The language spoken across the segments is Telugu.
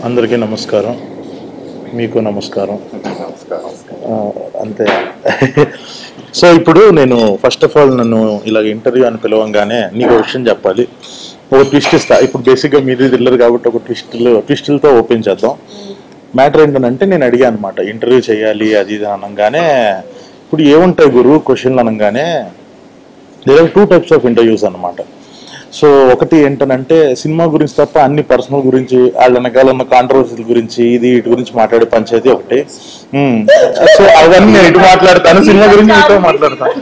అందరికీ నమస్కారం, మీకు నమస్కారం. అంతే. సో ఇప్పుడు నేను ఫస్ట్ ఆఫ్ ఆల్ నన్ను ఇలాగ ఇంటర్వ్యూ అని పిలవంగానే నీకు ఒక విషయం చెప్పాలి, ఒక ట్విస్ట్ ఇస్తా. ఇప్పుడు బేసిక్గా మీది థ్రిల్లర్ కాబట్టి ఒక ట్విస్టులతో ఓపెన్ చేద్దాం. మ్యాటర్ ఏంటంటే నేను అడిగాను అనమాట, ఇంటర్వ్యూ చేయాలి అది ఇది అనగానే, ఇప్పుడు ఏముంటాయి గురువు క్వశ్చన్లు అనగానే there are 2 types of interviews అనమాట. సో ఒకటి ఏంటనంటే సినిమా గురించి తప్ప అన్ని పర్సనల్ గురించి, వాళ్ళ వెనకాల ఉన్న కాంట్రవర్సీల గురించి, వీటి గురించి మాట్లాడే పంచాయతీ ఒకటి. సో అవన్నీ నేను ఇటు మాట్లాడతాను, సినిమా గురించి ఇటు మాట్లాడతాను.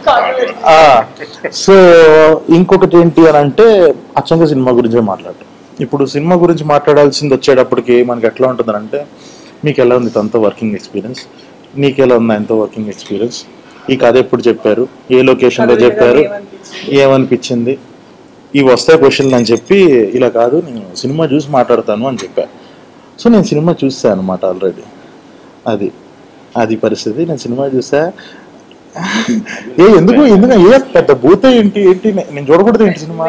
సో ఇంకొకటి ఏంటి అని అంటే అచ్చంగా సినిమా గురించే మాట్లాడటం. ఇప్పుడు సినిమా గురించి మాట్లాడాల్సింది వచ్చేటప్పటికి మనకి ఎట్లా ఉంటుందంటే, మీకు ఎలా ఉంది తనతో వర్కింగ్ ఎక్స్పీరియన్స్, నీకు ఎలా ఉంది ఆయనతో వర్కింగ్ ఎక్స్పీరియన్స్, ఈ కథ ఎప్పుడు చెప్పారు, ఏ లొకేషన్లో చెప్పారు, ఏమనిపించింది, ఇవి వస్తాయి క్వశ్చన్లు అని చెప్పి, ఇలా కాదు నేను సినిమా చూసి మాట్లాడతాను అని చెప్పాను. సో నేను సినిమా చూసాను అనమాట ఆల్రెడీ. అది పరిస్థితి. నేను సినిమా చూసా. ఎందుకు ఏ పెద్ద భూత ఏంటి నేను చూడకూడదు ఏంటి సినిమా?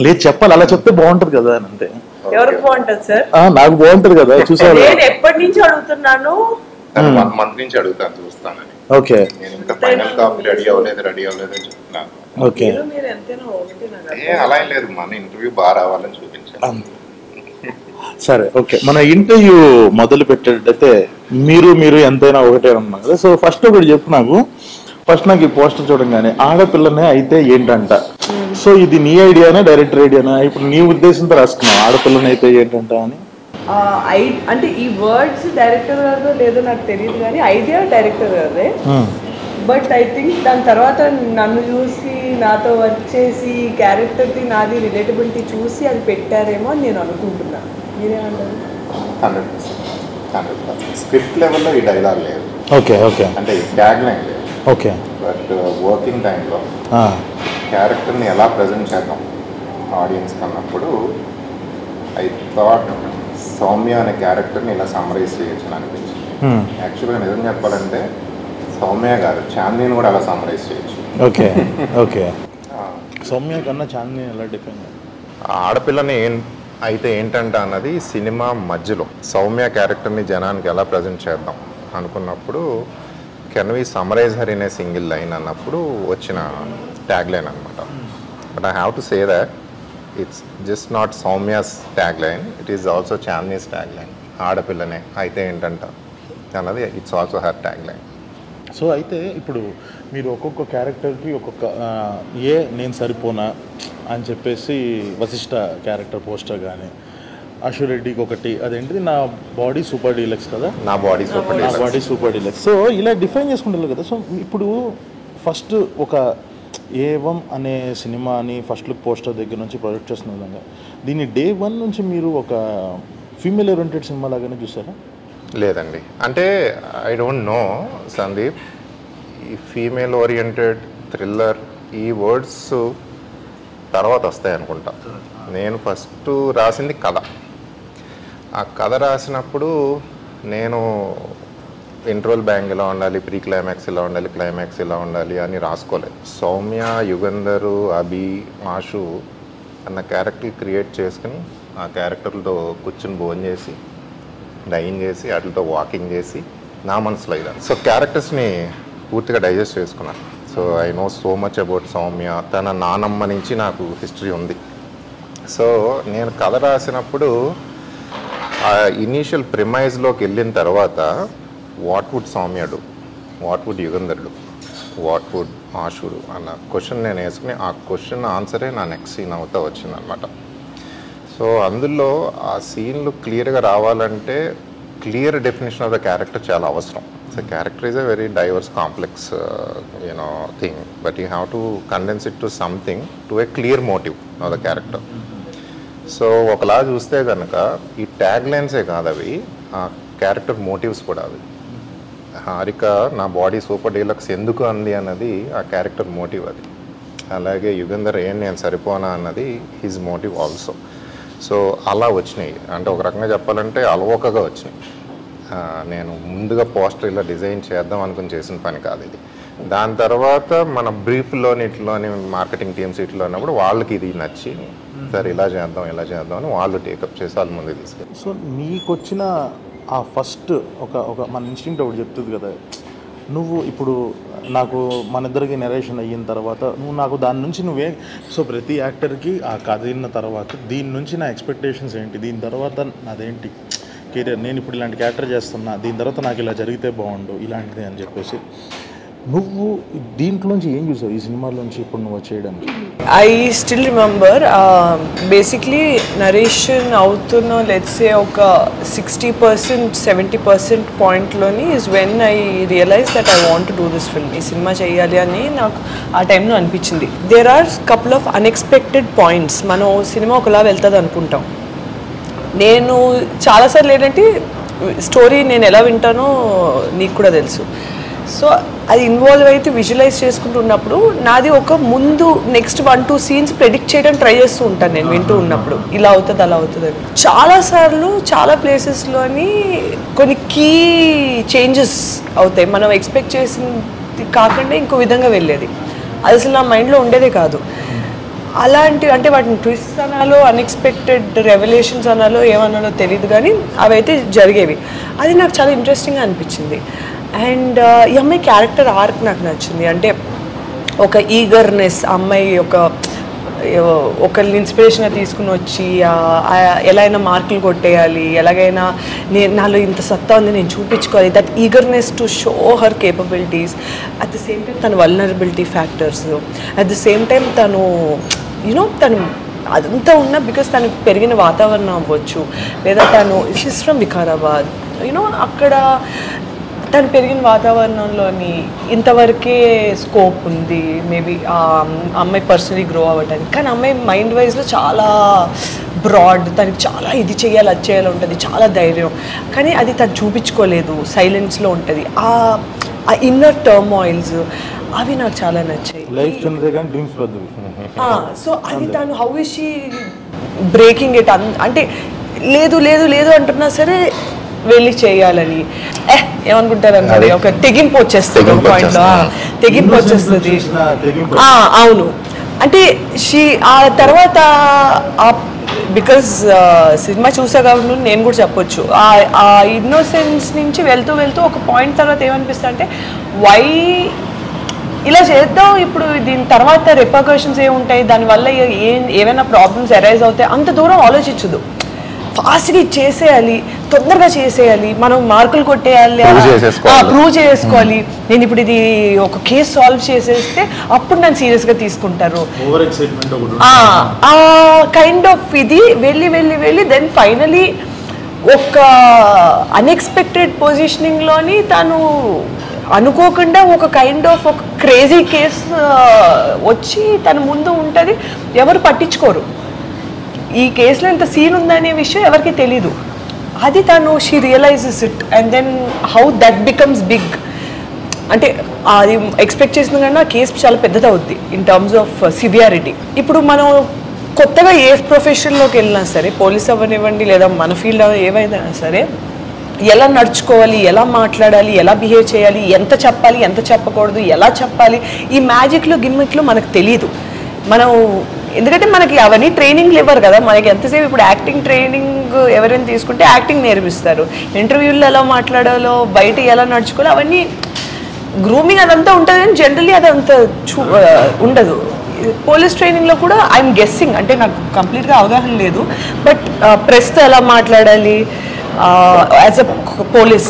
లేదు చెప్పాలి, అలా చెప్తే బాగుంటది కదా అని. అంతే. ఎవరికి బాగుంటది సార్? నాకు బాగుంటది కదా. చూసాను. నేను ఎప్పటి నుంచి అడుగుతున్నాను, 1 month నుంచి అడుగుతాను, చూస్తానని. ఓకే. నేను ఇంకా ఫైనల్ కాపీ రెడీ అవ్వలేదు అని చెప్తున్నాను. ఓకే. అలా ఏం లేదు, మన ఇంటర్వ్యూ బాగా రావాలని చూపించాను. సరే, ఓకే. మన ఇంటర్వ్యూ మొదలు పెట్టేటైతే మీరు ఎంతైనా ఒకటే అన్నా కదా. సో ఫస్ట్ ఒకటి చెప్పు నాకు. ఫస్ట్ నాకు ఈ పోస్టర్ చూడంగానే ఆడపిల్లనే అయితే ఏంటంట. సో ఇది నీ ఐడియానా డైరెక్టర్ ఐడియానా? ఇప్పుడు నీ ఉద్దేశంతో రాసుకున్నావు ఆడపిల్లనే అయితే ఏంటంట అని. అంటే ఈ వర్డ్స్ డైరెక్టర్ గారిదో లేదో నాకు తెలియదు, కానీ ఐడియా డైరెక్టర్ గారిదే. బట్ ఐ థింక్ దాని తర్వాత నన్ను చూసి, నాతో వర్క్ చేసి, క్యారెక్టర్ది నాది రిలేటబిలిటీ చూసి అది పెట్టారేమో అని నేను అనుకుంటున్నాను. మీరేమంటారు? 100% స్క్రిప్ట్ లెవెల్లో ఈ డైలాగ్ లేదు. Okay okay. అంటే ట్యాగ్ లైన్ లేదు. ఓకే. బట్ వర్కింగ్ టైంలో క్యారెక్టర్ని ఎలా ప్రజెంట్ చేద్దాం ఆడియన్స్ కన్నప్పుడు ఐ థాట్ సౌమ్య అనే క్యారెక్టర్ని ఇలా సమ్మరైజ్ చేయొచ్చు అని అనిపించింది. యాక్చువల్గా నిజం చెప్పాలంటే సౌమ్య గారు చాందిని కూడా అలా సమ్మరైజ్ చేయొచ్చు. Okay okay. సౌమ్య కన్నా చాందిని ఎలా డిఫైన్? ఆడపిల్లని అయితే ఏంటంటే అన్నది సినిమా మధ్యలో సౌమ్య క్యారెక్టర్ని జనానికి ఎలా ప్రజెంట్ చేద్దాం అనుకున్నప్పుడు can we summarize her in a single line అన్నప్పుడు వచ్చిన ట్యాగ్ లైన్ అనమాట. But I have to say that it's just not Soumya's tag line, it is also Chandini's tag line. ఆడపిల్లనే అయితే ఏంటంట అన్నది it's also her tag line. So అయితే ఇప్పుడు మీరు ఒక్కొక్క క్యారెక్టర్కి ఒక్కొక్క నేను సరిపోనా అని చెప్పేసి వశిష్ఠ క్యారెక్టర్ పోస్టర్ కానీ, అశురెడ్డికి ఒకటి అదేంటిది నా బాడీ సూపర్ డీలక్స్ కదా, నా బాడీ సూపర్ డీలక్స్. సో ఇలా డిఫైన్ చేసుకుంటారు కదా. సో ఇప్పుడు ఫస్ట్ ఒక ఏవం అనే సినిమాని ఫస్ట్ లుక్ పోస్టర్ దగ్గర నుంచి ప్రొజెక్ట్ చేస్తున్న విధంగా దీన్ని డే 1 నుంచి మీరు ఒక ఫీమేల్ ఓరియంటెడ్ సినిమా లాగానే చూసారా? లేదండి, అంటే ఐ డోంట్ నో సందీప్, ఈ ఫీమేల్ ఓరియంటెడ్ థ్రిల్లర్ ఈ వర్డ్స్ తర్వాత వస్తాయి అనుకుంటా. నేను ఫస్ట్ రాసింది కథ. ఆ కథ రాసినప్పుడు నేను ఇంట్రోల్ బ్యాంగ్ ఇలా ఉండాలి, ప్రీ క్లైమాక్స్ ఇలా ఉండాలి, క్లైమాక్స్ ఇలా ఉండాలి అని రాసుకోలేదు. సౌమ్య, యుగంధరు, అభి, ఆషు అన్న క్యారెక్టర్ క్రియేట్ చేసుకుని ఆ క్యారెక్టర్లతో కూర్చుని భోజనం చేసి, డైన్ చేసి, వాటితో వాకింగ్ చేసి నా మనసులో ఇదా. సో క్యారెక్టర్స్ని పూర్తిగా డైజెస్ట్ చేసుకున్నాను. So I know so much about Soumya. తన నానమ్మ నుంచి నాకు హిస్టరీ ఉంది. సో నేను కథ రాసినప్పుడు ఆ ఇనీషియల్ ప్రిమైజ్లోకి వెళ్ళిన తర్వాత what would Soumya do, what would Yugandhar do, what would ఆషుడు అన్న క్వశ్చన్ నేను వేసుకుని ఆ క్వశ్చన్ ఆన్సరే నా నెక్స్ట్ సీన్ అవుతా వచ్చిందనమాట. సో అందులో ఆ సీన్లు క్లియర్గా రావాలంటే clear definition of the character చాలా అవసరం. So character is a very diverse complex thing, but you have to condense it to something to a clear motive of the character. So ఒకలా చూస్తే కనుక ఈ ట్యాగ్ లైన్సే కాదు అవి, ఆ క్యారెక్టర్ మోటివ్స్ కూడా అవి. హారిక నా బాడీ సూపర్ డీలక్స్ ఎందుకు అంది అన్నది ఆ క్యారెక్టర్ మోటివ్ అది. అలాగే యుగంధర్ నేను సరిపోనా అన్నది హిజ్ మోటివ్ ఆల్సో. సో అలా వచ్చినాయి. అంటే ఒక రకంగా చెప్పాలంటే అలవోకగా వచ్చినాయి. నేను ముందుగా పోస్టర్ ఇలా డిజైన్ చేద్దాం అనుకుని చేసిన పని కాదు ఇది. దాని తర్వాత మన బ్రీఫ్లోని ఇట్లోని మార్కెటింగ్ టీమ్స్ ఇట్లో ఉన్నప్పుడు వాళ్ళకి ఇది నచ్చి సార్ ఇలా చేద్దాం అని వాళ్ళు టేకప్ చేసి వాళ్ళ ముందు తీసుకెళ్ళి. సో నీకు వచ్చిన ఆ ఫస్ట్ ఒక మన ఇన్స్టింక్ట్ ఒకటి చెప్తుంది కదా, నువ్వు ఇప్పుడు నాకు మన ఇద్దరికి నెరేషన్ అయిన తర్వాత నువ్వు నాకు దాని నుంచి నువ్వే, సో ప్రతి యాక్టర్కి ఆ కథ విన్న తర్వాత దీని నుంచి నా ఎక్స్పెక్టేషన్స్ ఏంటి, దీని తర్వాత నాదేంటి కెరియర్, నేను ఇప్పుడు ఇలాంటి క్యారెక్టర్ చేస్తున్నా, దీని తర్వాత నాకు ఇలా జరిగితే బాగుండు ఇలాంటిది అని చెప్పేసి నువ్వు దీంట్లోంచి ఏం చూసావు ఈ సినిమాలోంచి ఇప్పుడు నువ్వు చేయడానికి? I still remember basically narration అవుతున్న లెట్సే ఒక 60% 70% పాయింట్లోని is when I realize that I want to do this film. ఈ సినిమా చేయాలి అని నాకు ఆ టైంలో అనిపించింది. There are couple of unexpected points. మనం సినిమా ఒకలా వెళ్తుంది అనుకుంటాం. నేను చాలాసార్లు ఏంటంటే స్టోరీ నేను ఎలా వింటానో నీకు కూడా తెలుసు. సో అది ఇన్వాల్వ్ అయితే విజువలైజ్ చేసుకుంటున్నప్పుడు నాది ఒక ముందు నెక్స్ట్ 1-2 సీన్స్ ప్రెడిక్ట్ చేయడం ట్రై చేస్తూ ఉంటాను నేను వింటూ ఉన్నప్పుడు, ఇలా అవుతుంది అలా అవుతుంది అని. చాలాసార్లు చాలా ప్లేసెస్లోని కొన్ని కీ చేంజెస్ అవుతాయి. మనం ఎక్స్పెక్ట్ చేసింది కాకుండా ఇంకో విధంగా వెళ్ళేది. అది అసలు నా మైండ్లో ఉండేదే కాదు. అలాంటి అంటే వాటిని ట్విస్ట్ అనాలో అన్ఎక్స్పెక్టెడ్ రెవల్యూషన్స్ అనాలో ఏమన్నాలో తెలియదు, కానీ అవి అయితే జరిగేవి. అది నాకు చాలా ఇంట్రెస్టింగ్గా అనిపించింది. అండ్ ఈ అమ్మాయి క్యారెక్టర్ ఆర్క్ నాకు నచ్చింది. అంటే ఒక ఈగర్నెస్, అమ్మాయి ఒకరిని ఇన్స్పిరేషన్గా తీసుకుని వచ్చి ఎలా అయినా మార్కులు కొట్టేయాలి, ఎలాగైనా నాలో ఇంత సత్తా ఉంది నేను చూపించుకోవాలి, that eagerness to show her capabilities. At the same time తన vulnerability factors, at the same time తను తను అదంతా ఉన్నా బికాస్ తను పెరిగిన వాతావరణం అవ్వచ్చు, లేదా తను షీస్ ఫ్రమ్ వికారాబాద్, అక్కడ తను పెరిగిన వాతావరణంలోని ఇంతవరకే స్కోప్ ఉంది మేబీ ఆ అమ్మాయి పర్సనలీ గ్రో అవ్వడానికి. కానీ అమ్మాయి మైండ్ వైజ్లో చాలా బ్రాడ్, తనకి చాలా ఇది చేయాలి అది చేయాలి ఉంటుంది, చాలా ధైర్యం, కానీ అది తను చూపించుకోలేదు, సైలెన్స్లో ఉంటుంది. ఆ ఇన్నర్ టర్మాయిల్స్ అవి నాకు చాలా నచ్చాయి. సో అది తను how is she breaking it, అంటే లేదు లేదు లేదు అంటున్నా సరే వెళ్ళి చేయాలని ఏమనుకుంటారు అన్నది ఒక తెగింపు వచ్చేస్తుంది, ఒక పాయింట్లో తెగింపు వచ్చేస్తుంది. అవును, అంటే ఆ తర్వాత బికాజ్ సినిమా చూసా కాబట్టి నేను కూడా చెప్పొచ్చు, ఆ ఇన్నోసెన్స్ నుంచి వెళ్తూ వెళ్తూ ఒక పాయింట్ తర్వాత ఏమనిపిస్తుంది అంటే వై ఇలా చేద్దాం, ఇప్పుడు దీని తర్వాత రిపర్కషన్స్ ఏముంటాయి, దానివల్ల ఏమైనా ప్రాబ్లమ్స్ అరైజ్ అవుతాయి, అంత దూరం ఆలోచించదు. ఫాస్ట్గా చేసేయాలి, తొందరగా చేసేయాలి, మనం మార్కులు కొట్టేయాలి, ప్రూవ్ చేసుకోవాలి, నేను ఇప్పుడు ఇది ఒక కేసు సాల్వ్ చేసేస్తే అప్పుడు నన్ను సీరియస్గా తీసుకుంటారు, ఆ కైండ్ ఆఫ్ ఇది వెళ్ళి వెళ్ళి వెళ్ళి దెన్ ఫైనలీ ఒక అన్ఎక్స్పెక్టెడ్ పొజిషనింగ్లోని తను అనుకోకుండా ఒక కైండ్ ఆఫ్ ఒక క్రేజీ కేసు వచ్చి తన ముందు ఉంటుంది, ఎవరు పట్టించుకోరు. ఈ కేసులో ఇంత సీన్ ఉందనే విషయం ఎవరికి తెలీదు. అది తను she realizes it and then how that becomes big. అంటే అది ఎక్స్పెక్ట్ చేసిన కన్నా కేసు చాలా పెద్దది అవుద్ది ఇన్ టర్మ్స్ ఆఫ్ సివియారిటీ. ఇప్పుడు మనం కొత్తగా ఏ ప్రొఫెషన్లోకి వెళ్ళినా సరే, పోలీస్ అవ్వనివ్వండి లేదా మన ఫీల్డ్ ఏవైనా సరే, ఎలా నడుచుకోవాలి, ఎలా మాట్లాడాలి, ఎలా బిహేవ్ చేయాలి, ఎంత చెప్పాలి ఎంత చెప్పకూడదు, ఎలా చెప్పాలి, ఈ మ్యాజిక్లు గిమ్మిక్లు మనకు తెలియదు. మనం ఎందుకంటే మనకి అవన్నీ ట్రైనింగ్లు ఇవ్వరు కదా, మనకి ఎంతసేపు ఇప్పుడు యాక్టింగ్ ట్రైనింగ్ ఎవరైనా తీసుకుంటే యాక్టింగ్ నేర్పిస్తారు, ఇంటర్వ్యూల్లో ఎలా మాట్లాడాలో, బయట ఎలా నడుచుకోవాలో అవన్నీ గ్రూమింగ్ అదంతా ఉంటుంది, కానీ జనరల్లీ అదంతా ఉండదు. పోలీస్ ట్రైనింగ్లో కూడా ఐఎమ్ గెస్సింగ్, అంటే నాకు కంప్లీట్గా అవగాహన లేదు, బట్ ప్రెస్తో ఎలా మాట్లాడాలి యాజ్ అ పోలీస్,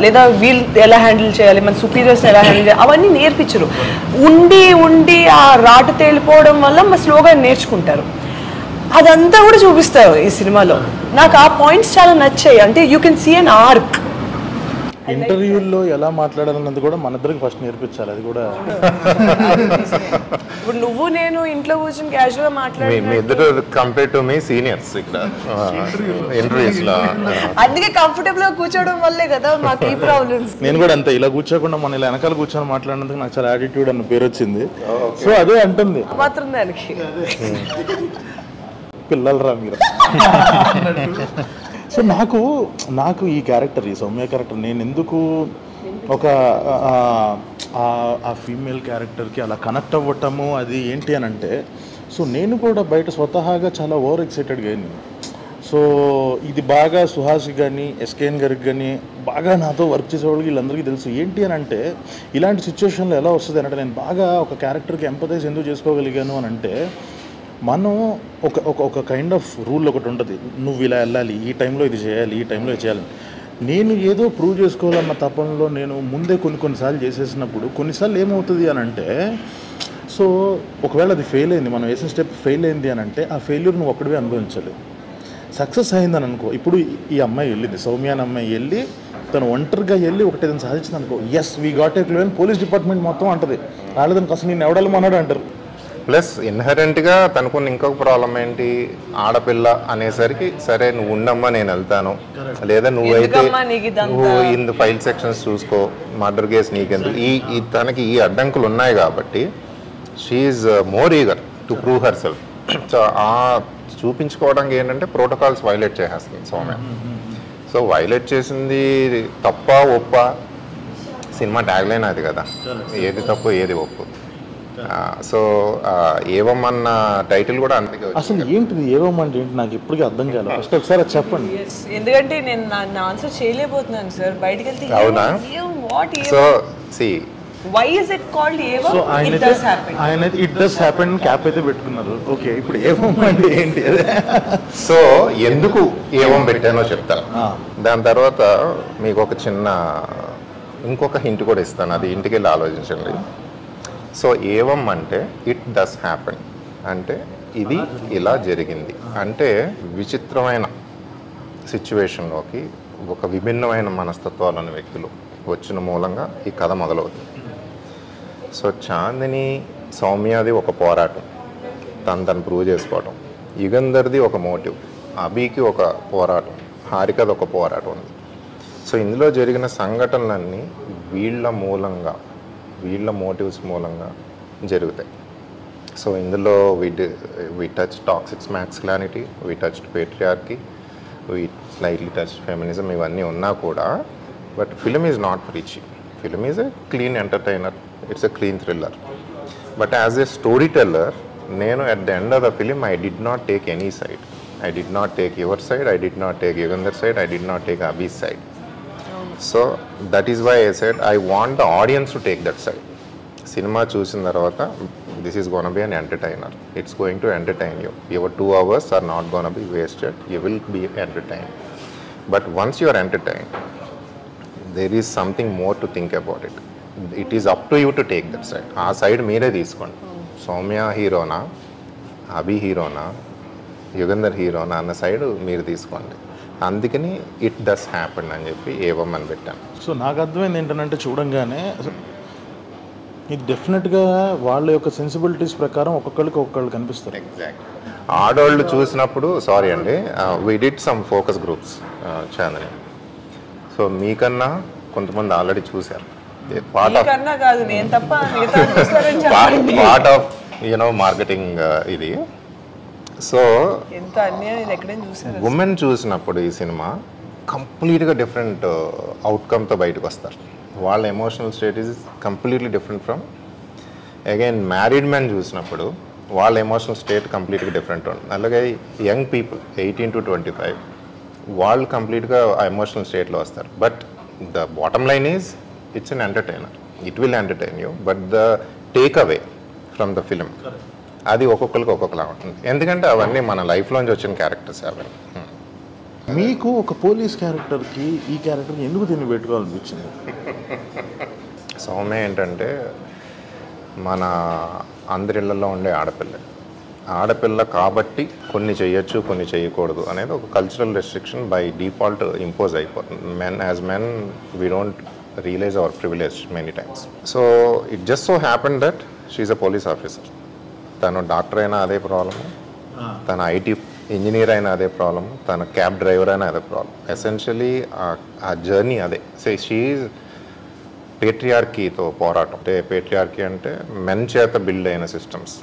లేదా వీల్ ఎలా హ్యాండిల్ చేయాలి, మన సుపీరియర్స్ని ఎలా హ్యాండిల్ చేయాలి, అవన్నీ నేర్పించరు. ఉండి ఉండి ఆ రాటు తేలిపోవడం వల్ల మా స్లోగా నేర్చుకుంటారు. అదంతా కూడా చూపిస్తారు ఈ సినిమాలో. నాకు ఆ పాయింట్స్ చాలా నచ్చాయి. అంటే you can see an arc. ఇంటర్వ్యూల్లో ఎలా మాట్లాడాలన్నది కూడా మన ఇద్దరికి ఫస్ట్ నేర్పించాలి. అది కూడా ఇప్పుడు నువ్వు నేను ఇంట్లో కూర్చొని క్యాజువల్గా మాట్లాడి మీ ఇద్దరు కంపేర్ టు మీ సీనియర్స్ ఇక్కడ ఇంటర్వ్యూస్ లో, అందుకే కంఫర్టబుల్ గా కూర్చోవడం వల్లే కదా మాకు ఈ ప్రాబ్లమ్స్. నేను కూడా అంతే, ఇలా కూర్చోకుండా మన ఇలా వెనకాల కూర్చొని మాట్లాడినందుకు నాకు చాలా యాటిట్యూడ్ అన్న పేరు వచ్చింది. సో అదే అంటుంది మాత్రం దానికి పిల్లలరా మీరు. సో నాకు ఈ క్యారెక్టర్, ఈ సౌమ్య క్యారెక్టర్ నేను ఎందుకు ఒక ఆ ఫీమేల్ క్యారెక్టర్కి అలా కనెక్ట్ అవ్వటము అది ఏంటి అని అంటే, సో నేను కూడా బయట స్వతహాగా చాలా ఓవర్ ఎక్సైటెడ్గా అయింది. సో ఇది బాగా సుహాసి కానీ ఎస్కేఎన్ గారికి కానీ బాగా నాతో వర్క్ చేసేవాళ్ళకి వీళ్ళందరికీ తెలుసు. ఏంటి అని అంటే ఇలాంటి సిచ్యువేషన్లో ఎలా వస్తుంది అంటే, నేను బాగా ఒక క్యారెక్టర్కి ఎంపథైజ్ ఎందుకు చేసుకోగలిగాను అని అంటే, మనం ఒక కైండ్ ఆఫ్ రూల్ ఒకటి ఉంటుంది, నువ్వు ఇలా వెళ్ళాలి, ఈ టైంలో ఇది చేయాలి, ఈ టైంలో ఇది చేయాలి. నేను ఏదో ప్రూవ్ చేసుకోవాలన్న తపనలో నేను ముందే కొన్నిసార్లు చేసేసినప్పుడు కొన్నిసార్లు ఏమవుతుంది అని అంటే, సో ఒకవేళ అది ఫెయిల్ అయింది, మనం వేసిన స్టెప్ ఫెయిల్ అయింది అని అంటే ఆ ఫెయిల్యూర్ నువ్వు ఒక్కడివే అనుభవించాలి. సక్సెస్ అయిందని అనుకో, ఇప్పుడు ఈ అమ్మాయి వెళ్ళింది, సౌమ్య అనే అమ్మాయి వెళ్ళి తను ఒంటరిగా వెళ్ళి ఒకటి ఏదైనా సాధించింది అనుకో, yes we got a clue అని పోలీస్ డిపార్ట్మెంట్ మొత్తం అంటది, వాళ్ళదని అసలు నేను ఎవడాలమన్నాడు అంటారు. ప్లస్ ఇన్హరెంట్గా తనకున్న ఇంకొక ప్రాబ్లం ఏంటి, ఆడపిల్ల అనేసరికి సరే నువ్వు ఉండమ్మా నేను వెళ్తాను, లేదా నువ్వైతే నువ్వు ఇన్ ఫైల్ సెక్షన్స్ చూసుకో, మర్డర్ కేసు నీకెందుకు, ఈ తనకి ఈ అడ్డంకులు ఉన్నాయి కాబట్టి she's more eager to prove herself. So ఆ చూపించుకోవడానికి ఏంటంటే ప్రోటోకాల్స్ వైలేట్ చేసేస్తుంది సౌమ్య. సో వైలేట్ చేసింది తప్ప ఒప్ప, సినిమా ట్యాగ్లైన్ అది కదా, ఏది తప్పు ఏది ఒప్పు. సో ఏవం అన్న టైటిల్ కూడా అంతే. అసలు ఏంటిది ఏవం అంటే ఏంటి నాకు ఇప్పటికీ అర్థం కాలేదు, ఫస్ట్ ఒకసారి చెప్పండి. ఎందుకంటే నేను నా ఆన్సర్ చేయలేకపోతున్నాను సార్, బయటికి వెళ్తే అవునా? So see why is it called ఏవం? So it does happen. ఆయన ఇట్ డస్ హ్యాపెన్ క్యాప్ అయితే పెట్టుకున్నారు. ఓకే, ఇప్పుడు ఏవం అంటే ఏంటి? సో ఎందుకు ఏవం పెట్టానో చెప్తాను, దాని తర్వాత మీకు ఒక చిన్న ఇంకొక హింట్ కూడా ఇస్తాను, అది ఇంటికి వెళ్ళి ఆలోచించండి. సో ఏవం అంటే ఇట్ డస్ హ్యాపెన్ అంటే ఇది ఇలా జరిగింది అంటే విచిత్రమైన సిచ్యువేషన్లోకి ఒక విభిన్నమైన మనస్తత్వాలను వ్యక్తులు వచ్చిన మూలంగా ఈ కథ మొదలవుతుంది. సో చాందిని సౌమ్యది ఒక పోరాటం, తను ప్రూవ్ చేసుకోవటం, యుగంధర్ది ఒక మోటివ్, అభికి ఒక పోరాటం, హారికది ఒక పోరాటం ఉంది. సో ఇందులో జరిగిన సంఘటనలన్నీ వీళ్ళ మూలంగా, వీళ్ళ మోటివ్స్ మూలంగా జరుగుతాయి. సో ఇందులో we touch toxic masculinity, we touch patriarchy, we slightly touch feminism, ఇవన్నీ ఉన్నా కూడా but film is not preachy. Film is a clean entertainer, it's a clean thriller. But as a story teller నేను at the end of the film I did not take any side. I did not take your side, I did not take Yugandhar side, I did not take Abhi's side. So that is why I said I want the audience to take that side. Cinema చూసిన తర్వాత this is gonna be an entertainer, it's going to entertain you. Your 2 hours are not gonna be wasted, you will be entertain. But once you are entertain there is something more to think about it. It is up to you to take that side. ఆ సైడ్ మీరే తీసుకోండి. సౌమ్య హీరోనా, అభి హీరోనా, యుగంధర్ హీరోనా అన్న సైడ్ మీరు తీసుకోండి. అందుకని ఇట్ డస్ హ్యాపెన్ అని చెప్పి ఏవం అని పెట్టాను. సో నాకు అర్థమైంది ఏంటంటే చూడంగానే ఇది డెఫినెట్గా వాళ్ళ యొక్క సెన్సిబిలిటీస్ ప్రకారం ఒక్కొక్కళ్ళు కనిపిస్తారు. ఎగ్జాక్ట్. ఆడవాళ్ళు చూసినప్పుడు సారీ అండి, we did some focus groups Chandni. So మీకన్నా కొంతమంది ఆల్రెడీ చూశారు. పార్ట్ ఆఫ్ యూనో మార్కెటింగ్ ఇది. సో ఉమెన్ చూసినప్పుడు ఈ సినిమా కంప్లీట్గా డిఫరెంట్ అవుట్కమ్తో బయటకు వస్తారు. వాళ్ళ emotional state is completely different from again married men చూసినప్పుడు వాళ్ళ ఎమోషనల్ స్టేట్ కంప్లీట్గా డిఫరెంట్ ఉంటుంది. అలాగే యంగ్ పీపుల్ 18 to 25 వాళ్ళు కంప్లీట్గా ఆ ఎమోషనల్ స్టేట్లో వస్తారు. But the bottom line is it's an entertainer, it will entertain you. But the take away from the film అది ఒక్కొక్కరికి ఒక్కొక్కలా ఉంటుంది. ఎందుకంటే అవన్నీ మన లైఫ్లోంచి వచ్చిన క్యారెక్టర్స్ అవన్నీ. మీకు ఒక పోలీస్ క్యారెక్టర్కి ఈ క్యారెక్టర్కి ఎందుకు దీన్ని పెట్టుకోవాలనిపించింది? సౌమ్య ఏంటంటే మన అందరిళ్లలో ఉండే ఆడపిల్ల కాబట్టి కొన్ని చేయొచ్చు కొన్ని చేయకూడదు అనేది ఒక cultural restriction by default impose అయిపోతుంది. As men we don't realize our privilege many times. So it just so happen that she's a police officer. తను డాక్టర్ అయినా అదే ప్రాబ్లము, తన ఐటీ ఇంజనీర్ అయినా అదే ప్రాబ్లము, తన క్యాబ్ డ్రైవర్ అయినా అదే ప్రాబ్లం. ఎసెన్షియలీ ఆ జర్నీ అదే. సో షీఈ్ పేట్రియార్కీతో పోరాటం. అంటే పేట్రియార్కీ అంటే మెన్ చేత బిల్డ్ అయిన సిస్టమ్స్.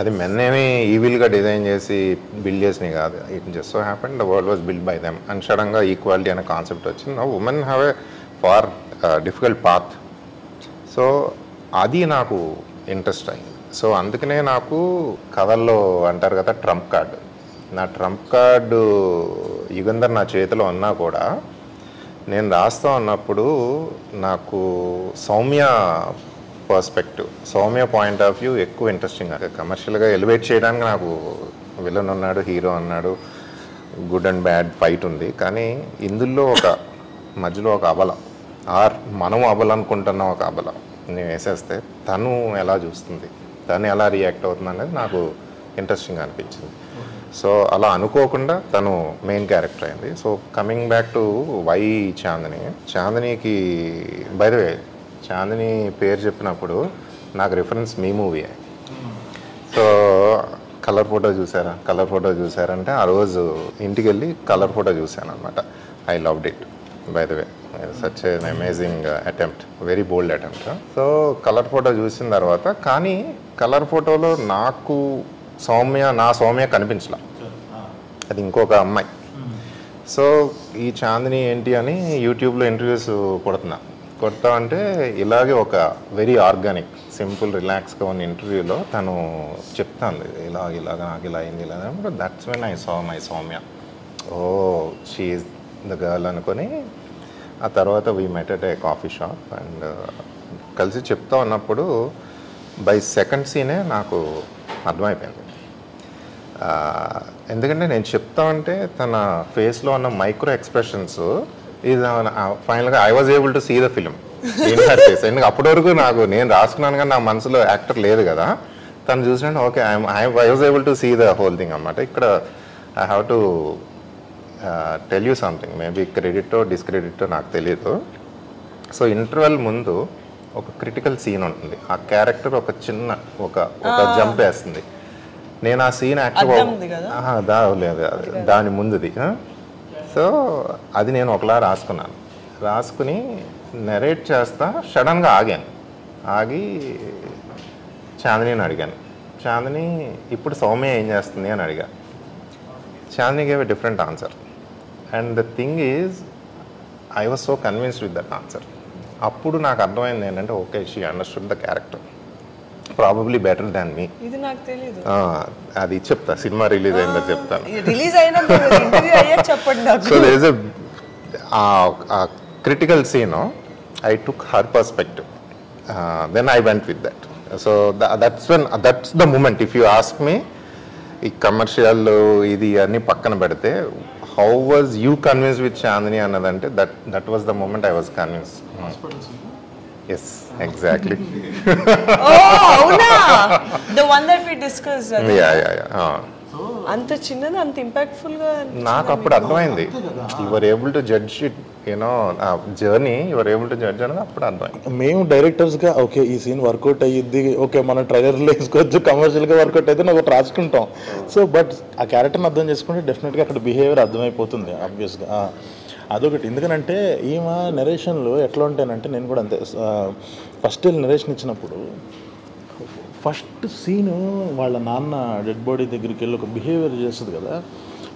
అది మెన్ ఏమీ ఈవిల్గా డిజైన్ చేసి బిల్డ్ చేసినవి కాదు. It just so happen the world was build by them. And సడన్గా ఈక్వాలిటీ అనే కాన్సెప్ట్ వచ్చింది. Now women have a far difficult path. So so అది నాకు ఇంట్రెస్ట్ అయింది. సో అందుకనే నాకు కథల్లో అంటారు కదా ట్రంప్ కార్డు, నా ట్రంప్ కార్డు యుగంధర్ నా చేతిలో ఉన్నా కూడా నేను రాస్తా ఉన్నప్పుడు నాకు Soumya perspective, Soumya point of view ఎక్కువ ఇంట్రెస్టింగ్. కమర్షియల్గా ఎలివేట్ చేయడానికి నాకు విలన్ ఉన్నాడు, హీరో అన్నాడు, గుడ్ అండ్ బ్యాడ్ ఫైట్ ఉంది. కానీ ఇందులో ఒక మధ్యలో ఒక అబల, ఆర్ మనం అబల అనుకుంటున్న ఒక అబల నేను వేసేస్తే తను ఎలా చూస్తుంది, తను ఎలా రియాక్ట్ అవుతుంది అనేది నాకు ఇంట్రెస్టింగ్ అనిపించింది. సో అలా అనుకోకుండా తను మెయిన్ క్యారెక్టర్ అయింది. So coming back to why Chandini, చాందినికి బై ద వే చాందిని పేరు చెప్పినప్పుడు నాకు రిఫరెన్స్ మీ మూవీ. సో కలర్ ఫోటో చూసారంటే ఆ రోజు ఇంటికి వెళ్ళి కలర్ ఫోటో చూశాను అనమాట. I loved it by the way, such an amazing attempt, very bold attempt. So colour photo చూసిన తర్వాత, కానీ కలర్ ఫోటోలో నాకు నా సౌమ్య కనిపించలా, అది ఇంకొక అమ్మాయి. సో ఈ చాందిని ఏంటి అని యూట్యూబ్లో ఇంటర్వ్యూస్ కొడతా అంటే ఇలాగే ఒక వెరీ ఆర్గానిక్, సింపుల్, రిలాక్స్గా ఉన్న ఇంటర్వ్యూలో తను చెప్తాను ఇలాగ నాకు ఇలా అయింది ఇలా. That's when I saw my Soumya, oh she is the girl అనుకొని. ఆ తర్వాత we met at a coffee shop and కలిసి చెప్తా ఉన్నప్పుడు బై సెకండ్ సీనే నాకు అర్థమైపోయింది. ఎందుకంటే నేను చెప్తా ఉంటే తన ఫేస్లో ఉన్న మైక్రో ఎక్స్ప్రెషన్స్ ఇది ఫైనల్గా I was able to see the film in her face. ఎందుకంటే అప్పటి వరకు నేను రాసుకున్నాను కానీ నా మనసులో యాక్టర్ లేదు కదా. తను చూసినట్టు okay I was able to see the whole thing అన్నమాట. ఇక్కడ I have to tell you something, maybe క్రెడిటో డిస్క్రెడిటో నాకు తెలియదు. సో ఇంటర్వెల్ ముందు ఒక క్రిటికల్ సీన్ ఉంటుంది, ఆ క్యారెక్టర్ ఒక చిన్న ఒక జంప్ వేస్తుంది. నేను ఆ సీన్ లేదు దాని ముందుది. సో అది నేను ఒకలా రాసుకుని నెరేట్ చేస్తా, సడన్గా ఆగి చాందిని అడిగాను, చాందిని ఇప్పుడు సౌమ్య ఏం చేస్తుంది అని అడిగా. Chandini gave a different answer and the thing is I was so convinced with that answer. అప్పుడు నాకు అర్థమైంది ఏంటంటే okay, she understood the character probably better than me. ఇది నాకు తెలియదు, అది చెప్తా, సినిమా రిలీజ్ అయిందో చెప్తాను. చెప్పండి. So there is a critical scene, I took her perspective, then I went with that. So that's the moment. If you ask me, ఈ కమర్షియల్ ఇది అన్ని పక్కన పెడితే how was you convinced with Chandini అన్నదంటే that was the moment I was convinced. Yes, exactly. అవునా, the one that we discussed. Yeah. అంత చిన్నది అంత ఇంపాక్ట్ఫుల్ గా నాకు అప్పుడు అర్థమైంది. Your able to judge it, you know journey your able to judge అనేది అప్పుడు అర్థమైంది. మేము డైరెక్టర్స్గా ఓకే ఈ సీన్ వర్కౌట్ అయ్యిద్ది, ఓకే మన ట్రైలర్లో వేసుకోవచ్చు, కమర్షియల్గా వర్కౌట్ అయితే ఒకటి రాసుకుంటాం. సో బట్ ఆ క్యారెక్టర్ని అర్థం చేసుకుంటే డెఫినెట్గా అక్కడ బిహేవియర్ అర్థమైపోతుంది ఆబ్వియస్గా. అదొకటి. ఎందుకనంటే ఈమె నెరేషన్లో ఎట్లా ఉంటానంటే, నేను కూడా అంతే, ఫస్ట్ నెరేషన్ ఇచ్చినప్పుడు ఫస్ట్ సీను వాళ్ళ నాన్న డెడ్ బాడీ దగ్గరికి వెళ్ళి ఒక బిహేవియర్ చేస్తుంది కదా,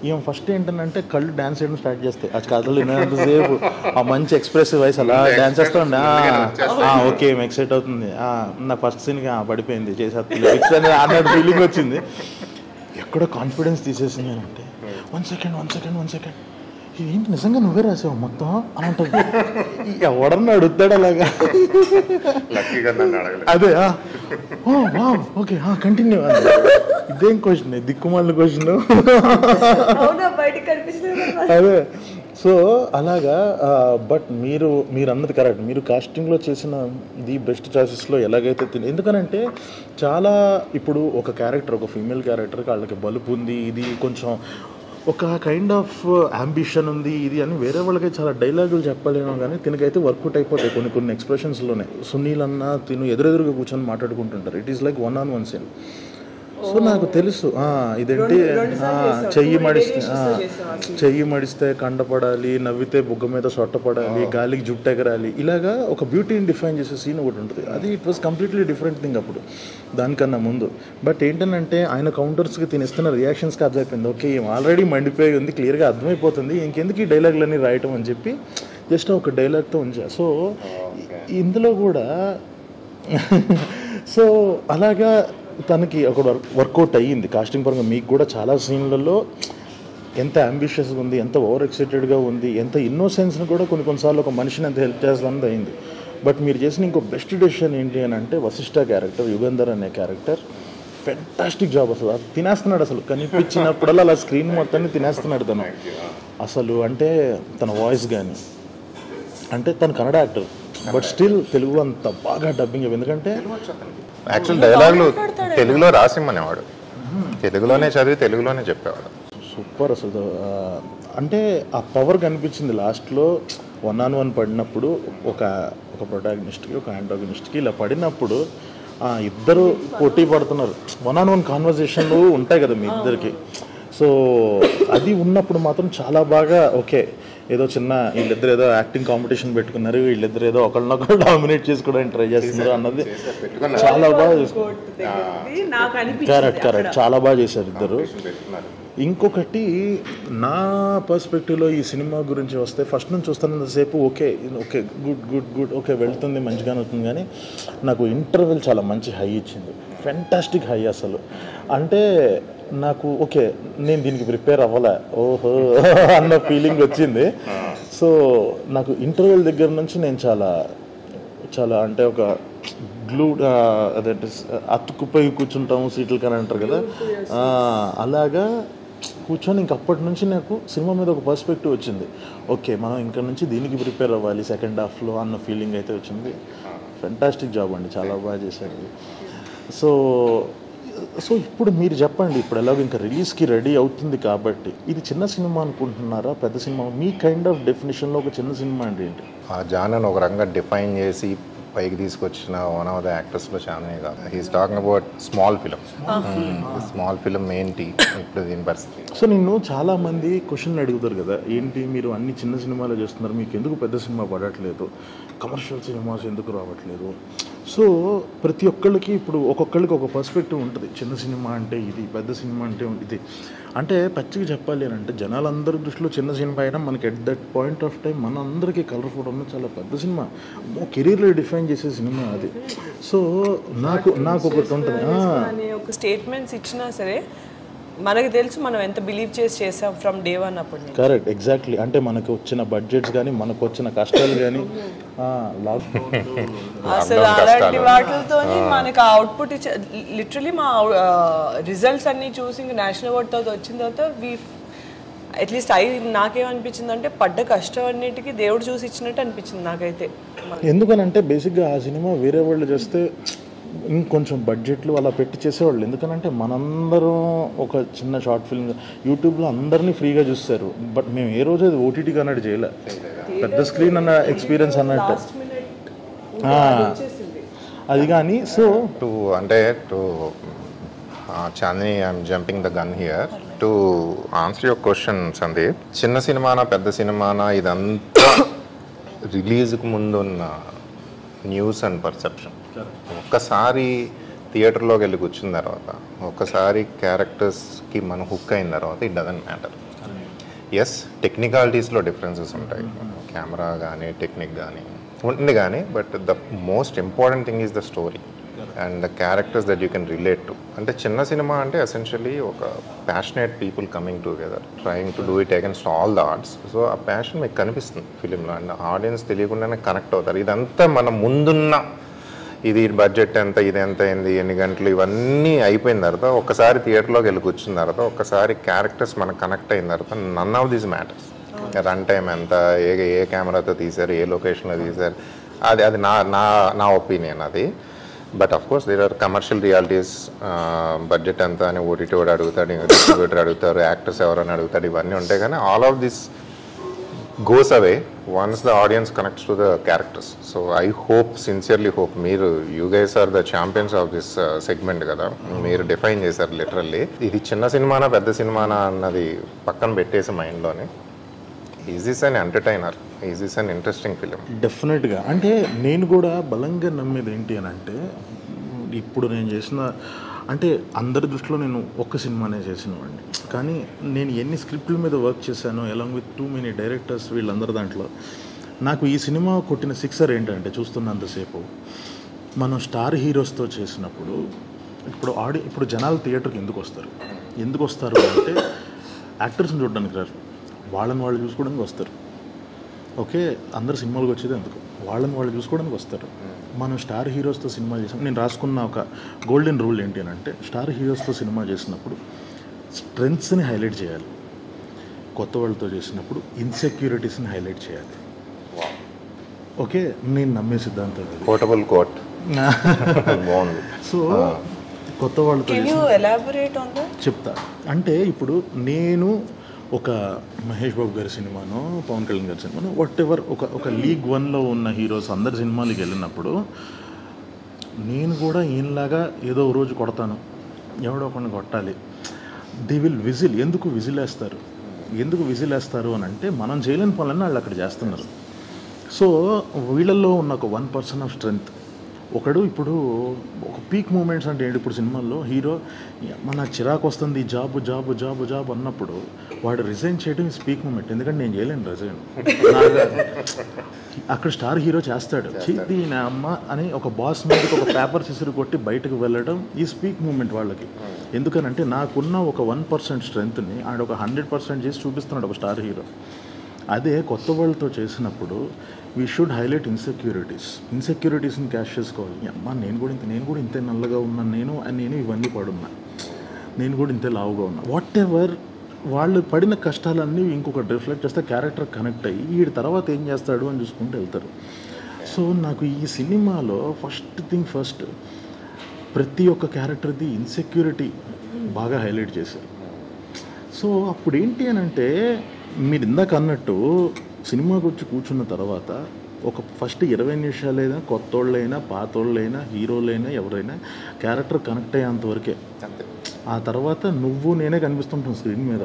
ఈమె ఫస్ట్ ఏంటంటే కళ్ళు డ్యాన్స్ చేయడం స్టార్ట్ చేస్తాయి. ఆ కథలు వినేంతసేపు ఆ మంచి ఎక్స్ప్రెసివ్ వాయిస్ అలా డ్యాన్స్ చేస్తాండి. ఓకే ఏం ఎక్సైట్ అవుతుంది, నా ఫస్ట్ సీన్కి పడిపోయింది చేసేస్తుంది అన్నట్టు ఫీలింగ్ వచ్చింది. ఎక్కడో కాన్ఫిడెన్స్ తీసేసింది అంటే వన్ సెకండ్ ఏంటి నిజంగా నువ్వే రాసావు మొత్తం అని ఉంటుంది. ఎవడన్నా అడుగుతాడు అలాగా. అదే ఓకే కంటిన్యూ. ఇదేం క్వశ్చన్, దిక్కుమాలిన క్వశ్చన్. అదే. సో అలాగా. బట్ మీరు అన్నది కరెక్ట్. మీరు కాస్టింగ్లో చేసిన ది బెస్ట్ చాయిసెస్లో ఎలాగైతే ఎందుకనంటే చాలా ఇప్పుడు ఒక క్యారెక్టర్, ఒక ఫీమేల్ క్యారెక్టర్కి వాళ్ళకి బలుపు ఉంది, ఇది కొంచెం ఒక కైండ్ ఆఫ్ అంబిషన్ ఉంది ఇది అని వేరే వాళ్ళకి చాలా డైలాగులు చెప్పలేము, కానీ తినకైతే వర్కౌట్ అయిపోతాయి కొన్ని ఎక్స్ప్రెషన్స్లోనే. సునీల్ అన్న తిను ఎదురెదురుగా కూర్చొని మాట్లాడుకుంటుంటారు. It is like 1-on-1 scene. So నాకు తెలుసు ఇదేంటి, చెయ్యి మడిస్తే కండపడాలి, నవ్వితే బుగ్గ మీద సొట్టపడాలి, గాలికి జుట్టు ఎగరాలి, ఇలాగా ఒక బ్యూటీని డిఫైన్ చేసే సీన్ ఒకటి ఉంటుంది. అది it was completely different thing అప్పుడు దానికన్నా ముందు. బట్ ఏంటంటే ఆయన కౌంటర్స్కి తినిస్తున్న రియాక్షన్స్కి అర్థమైపోయింది, ఓకే ఆల్రెడీ మండిపోయి ఉంది, క్లియర్గా అర్థమైపోతుంది, ఇంకెందుకు ఈ డైలాగులన్నీ రాయటం అని చెప్పి జస్ట్ ఒక డైలాగ్తో ఉంచా. సో ఇందులో కూడా సో అలాగా తనకి ఒక వర్కౌట్ అయ్యింది కాస్టింగ్ పరంగా. మీకు కూడా చాలా సీన్లలో ఎంత అంబిషియస్గా ఉంది, ఎంత ఓవర్ ఎక్సైటెడ్గా ఉంది, ఎంత ఇన్నోసెన్స్ని కూడా కొన్నిసార్లు ఒక మనిషిని ఎంత హెల్ప్ చేస్తుందని అయింది. బట్ మీరు చేసిన ఇంకో బెస్ట్ డెసిషన్ ఏంటి అని అంటే వశిష్ఠ క్యారెక్టర్, యుగంధర్ అనే క్యారెక్టర్ ఫెంటాస్టిక్ జాబ్. అసలు అది తినేస్తున్నాడు, అసలు కనిపించినప్పుడల్లా అలా స్క్రీన్ మొత్తాన్ని తినేస్తున్నాడు తను అసలు. అంటే తన వాయిస్ కానీ, అంటే తను Kannada actor but still Telugu అంత బాగా డబ్బింగ్. ఎందుకంటే యాక్చువల్ డైలాగులు తెలుగులో రాసిమ్మనేవాడు, తెలుగులోనే చదివి తెలుగులోనే చెప్పేవాడు. సూపర్ అసలు. అంటే ఆ పవర్ కనిపించింది లాస్ట్లో 1-on-1 పడినప్పుడు, ఒక ప్రొటాగనిస్ట్కి ఒక యాంటాగనిస్ట్కి ఇలా పడినప్పుడు ఇద్దరు పోటీ పడుతున్నారు. 1-on-1 కాన్వర్జేషన్లు ఉంటాయి కదా మీ ఇద్దరికి. సో అది ఉన్నప్పుడు మాత్రం చాలా బాగా ఓకే, ఏదో చిన్న వీళ్ళిద్దరు ఏదో యాక్టింగ్ కాంపిటీషన్ పెట్టుకున్నారు, వీళ్ళిద్దరు ఏదో ఒకళ్ళనొకళ్ళు డామినేట్ చేసుకోవడానికి ట్రై చేస్తున్నారు అన్నది చాలా బాగా కరెక్ట్ చాలా బాగా చేశారు ఇద్దరు. ఇంకొకటి నా పర్స్పెక్టివ్లో ఈ సినిమా గురించి వస్తే ఫస్ట్ నుంచి చూస్తున్నంతసేపు okay okay good good good okay వెళ్తుంది మంచిగానే అవుతుంది, కానీ నాకు ఇంటర్వెల్ చాలా మంచి హై ఇచ్చింది, ఫెంటాస్టిక్ హై అసలు. అంటే నాకు ఓకే నేను దీనికి ప్రిపేర్ అవ్వలే ఓహో అన్న ఫీలింగ్ వచ్చింది. సో నాకు ఇంటర్వెల్ దగ్గర నుంచి నేను చాలా చాలా అంటే ఒక గ్లూ అదేంటి అతుక్కుపోయి కూర్చుంటాము సీట్లు కానీ అంటారు కదా, అలాగా కూర్చొని ఇంకప్పటి నుంచి నాకు సినిమా మీద ఒక పర్స్పెక్టివ్ వచ్చింది. ఓకే మనం ఇక్కడ నుంచి దీనికి ప్రిపేర్ అవ్వాలి సెకండ్ హాఫ్లో అన్న ఫీలింగ్ అయితే వచ్చింది. ఫెంటాస్టిక్ జాబ్ అండి, చాలా బాగా చేశారు. సో సో ఇప్పుడు మీరు చెప్పండి, ఇప్పుడు ఎలాగో ఇంకా రిలీజ్కి రెడీ అవుతుంది కాబట్టి ఇది చిన్న సినిమా అనుకుంటున్నారా పెద్ద సినిమా? మీ కైండ్ ఆఫ్ డెఫినేషన్లో ఒక చిన్న సినిమా అంటే ఏంటి? ఆ జానర్ ఒక రంగా డిఫైన్ చేసి పైకి తీసుకొచ్చిన వన్ ఆఫ్ ద యాక్టర్స్లో చాలానే కాదు. He's talking about small film. Small film ఏంటి ఇప్పుడు దీని పరిస్థితి? సో నిన్ను చాలా మంది క్వశ్చన్ అడుగుతారు కదా, ఏంటి మీరు అన్ని చిన్న సినిమాలు చేస్తున్నారు, మీకు ఎందుకు పెద్ద సినిమా పడట్లేదు, కమర్షియల్ సినిమాస్ ఎందుకు రావట్లేదు? సో ప్రతి ఒక్కళ్ళకి ఇప్పుడు ఒక్కొక్కళ్ళకి ఒక పర్స్పెక్టివ్ ఉంటుంది, చిన్న సినిమా అంటే ఇది, పెద్ద సినిమా అంటే ఇది. అంటే పచ్చిగా చెప్పాలి అని అంటే జనాలందరి దృష్టిలో చిన్న సినిమా అయినా మనకి at that point of time మన అందరికీ కలర్ఫుల్ ఉన్న చాలా పెద్ద సినిమా, కెరీర్లో డిఫైన్ చేసే సినిమా అది. సో నాకు ఒకటి ఉంటుంది, ఒక స్టేట్మెంట్స్ ఇచ్చినా సరే మనకి తెలుసు మనం ఎంత బిలీవ్ చేసాం ఫ్రమ్ డే వన్ అప్పుడు. Correct, exactly. అంటే మనకు వచ్చిన బడ్జెట్స్ కానీ మనకు వచ్చిన కష్టాలు కానీ అసలు అలాంటి వాటితో మనకు అవుట్పుట్ లిటరలీ మా రిజల్ట్స్ అన్ని చూసి ఇంకా నేషనల్ అవార్డ్తో వచ్చిన తర్వాత అట్లీస్ట్ నాకేమనిపించింది అంటే పడ్డ కష్టం అన్నిటికీ దేవుడు చూసి ఇచ్చినట్టు అనిపించింది నాకైతే. ఎందుకనంటే బేసిక్గా ఆ సినిమా వేరే వాళ్ళు చేస్తే ఇంకొంచెం బడ్జెట్లు అలా పెట్టి చేసేవాళ్ళు. ఎందుకనంటే మనందరం ఒక చిన్న షార్ట్ ఫిల్మ్ యూట్యూబ్లో అందరినీ ఫ్రీగా చూస్తారు, బట్ మేము ఏ రోజు అది ఓటీటీగా అన్నట్టు చేయలే, పెద్ద స్క్రీన్ అన్న ఎక్స్పీరియన్స్ అన్నట్టు అది. కానీ so to Chandini I'm jumping the gun here to answer your question Sandeep. చిన్న సినిమానా పెద్ద సినిమానా ఇదంతా రిలీజ్కి ముందు ఉన్న న్యూస్ అండ్ పర్సెప్షన్. ఒక్కసారి థియేటర్లోకి వెళ్ళి కూర్చున్న తర్వాత, ఒక్కసారి క్యారెక్టర్స్కి మనం హుక్ అయిన తర్వాత ఇట్ డజంట్ మ్యాటర్. ఎస్ టెక్నికాలిటీస్లో డిఫరెన్సెస్ ఉంటాయి, కెమెరా కానీ టెక్నిక్ కానీ ఉంటుంది కానీ, but the most important thing is the story and the characters that you can relate to. అంటే చిన్న సినిమా అంటే ఎసెన్షియలీ ఒక passionate people coming together trying to do it against all the odds. So ఆ ప్యాషన్ మీకు కనిపిస్తుంది ఫిలింలో అండ్ ఆడియన్స్ తెలియకుండానే కనెక్ట్ అవుతారు. ఇదంతా మన ముందున్న ఇది బడ్జెట్ ఎంత, ఇది ఎంత అయింది, ఎన్ని గంటలు, ఇవన్నీ అయిపోయిన తర్వాత ఒక్కసారి థియేటర్లోకి వెళ్ళి కూర్చున్న తర్వాత ఒక్కసారి క్యారెక్టర్స్ మనకు కనెక్ట్ అయిన తర్వాత none of these matters. Run time ఎంత, ఏ కెమెరాతో తీశారు, ఏ లొకేషన్లో తీశారు, అది నా ఒపీనియన్ అది. But of course there are commercial realities. Budget ఎంత అని ఓటీటీ వాడు అడుగుతాడు, డిస్ట్రిబ్యూటర్ అడుగుతారు, యాక్టర్స్ ఎవరైనా అడుగుతాడు, ఇవన్నీ ఉంటాయి. కానీ all of this goes away once the audience connects to the characters. So I hope, sincerely hope, you guys are the champions of this segment kada. Meer define chesaru literally. Idi chinna cinema pedda cinema annadi pakkan pettesi mind lone. Is this an entertainer? Is this an interesting film? Definitely ga. Ante nenu kuda balanga nammedi enti anante ఇప్పుడు నేను చేసిన అంటే అందరి దృష్టిలో నేను ఒక్క సినిమానే చేసినవాడిని, కానీ నేను ఎన్ని స్క్రిప్ట్ల మీద వర్క్ చేశానో along with too many directors వీళ్ళందరి దాంట్లో నాకు ఈ సినిమా కొట్టిన సిక్సర్ ఏంటంటే చూస్తున్నంతసేపు మనం స్టార్ హీరోస్తో చేసినప్పుడు ఇప్పుడు జనాలు థియేటర్కి ఎందుకు వస్తారు అంటే యాక్టర్స్ని చూడడానికి రారు, వాళ్ళని వాళ్ళు చూసుకోవడానికి వస్తారు. ఓకే, అందరు సినిమాలకు వచ్చేది ఎందుకు, వాళ్ళని వాళ్ళు చూసుకోవడానికి వస్తారు. మనం స్టార్ హీరోస్తో సినిమా చేసాం. నేను రాసుకున్న ఒక గోల్డెన్ రూల్ ఏంటి అని అంటే, స్టార్ హీరోస్తో సినిమా చేసినప్పుడు స్ట్రెంగ్త్స్ని హైలైట్ చేయాలి, కొత్త వాళ్ళతో చేసినప్పుడు ఇన్సెక్యూరిటీస్ని హైలైట్ చేయాలి. ఓకే, నేను నమ్మే సిద్ధాంతం పోర్టబుల్ కోట్ బాగుంది. సో కొత్త వాళ్ళతో చెప్తా అంటే, ఇప్పుడు నేను ఒక మహేష్ బాబు గారి సినిమానో పవన్ కళ్యాణ్ గారి సినిమానో వాట్ ఎవర్ ఒక లీగ్ 1లో ఉన్న హీరోస్ అందరి సినిమాలకి వెళ్ళినప్పుడు నేను కూడా ఈయనలాగా ఏదో రోజు కొడతాను, ఎవడో ఒకరిని కొట్టాలి. They will whistle. ఎందుకు విజిల్ వేస్తారు అని అంటే, మనం చేయలేని పనులన్నీ వాళ్ళు అక్కడ చేస్తున్నారు. సో వీళ్ళల్లో ఉన్న ఒక 1% ఆఫ్ స్ట్రెంగ్త్ ఒకడు. ఇప్పుడు ఒక పీక్ మూమెంట్స్ అంటే ఏంటి, ఇప్పుడు సినిమాల్లో హీరో మన చిరాకు వస్తుంది జాబ్ అన్నప్పుడు వాడు రిజైన్ చేయడం ఇస్ పీక్ మూమెంట్. ఎందుకంటే నేను చేయలేను రిజైన్, అక్కడ స్టార్ హీరో చేస్తాడు. దీని అమ్మ అని ఒక బాస్ మీదకి ఒక పేపర్ సిసిరి కొట్టి బయటకు వెళ్ళడం ఈ స్పీక్ మూమెంట్ వాళ్ళకి. ఎందుకనంటే నాకున్న ఒక 1% స్ట్రెంగ్త్ని ఆడ ఒక 100% చేసి చూపిస్తున్నాడు ఒక స్టార్ హీరో. అదే కొత్త వాళ్ళతో చేసినప్పుడు వీ షుడ్ హైలైట్ ఇన్సెక్యూరిటీస్ని క్యాష్ చేసుకోవాలి. అమ్మా నేను కూడా ఇంతే నల్లగా ఉన్నాను, నేను ఇవన్నీ పడున్నా, నేను కూడా ఇంతే లావుగా ఉన్నా, వాట్ ఎవర్ వాళ్ళు పడిన కష్టాలన్నీ ఇంకొకటి రిఫ్లెక్ట్ చేస్తే క్యారెక్టర్ కనెక్ట్ అయ్యి వీడి తర్వాత ఏం చేస్తాడు అని చూసుకుంటూ వెళ్తారు. సో నాకు ఈ సినిమాలో ఫస్ట్ ప్రతి ఒక్క క్యారెక్టర్ది ఇన్సెక్యూరిటీ బాగా హైలైట్ చేశారు. సో అప్పుడు ఏంటి అని అంటే, మీరు ఇందాక అన్నట్టు సినిమాకి వచ్చి కూర్చున్న తర్వాత ఒక ఫస్ట్ 20 నిమిషాలైనా కొత్తోళ్ళైనా పాతోళ్ళైనా హీరోలైనా ఎవరైనా క్యారెక్టర్ కనెక్ట్ అయ్యేంతవరకే. ఆ తర్వాత నేనే కనిపిస్తుంటాను స్క్రీన్ మీద,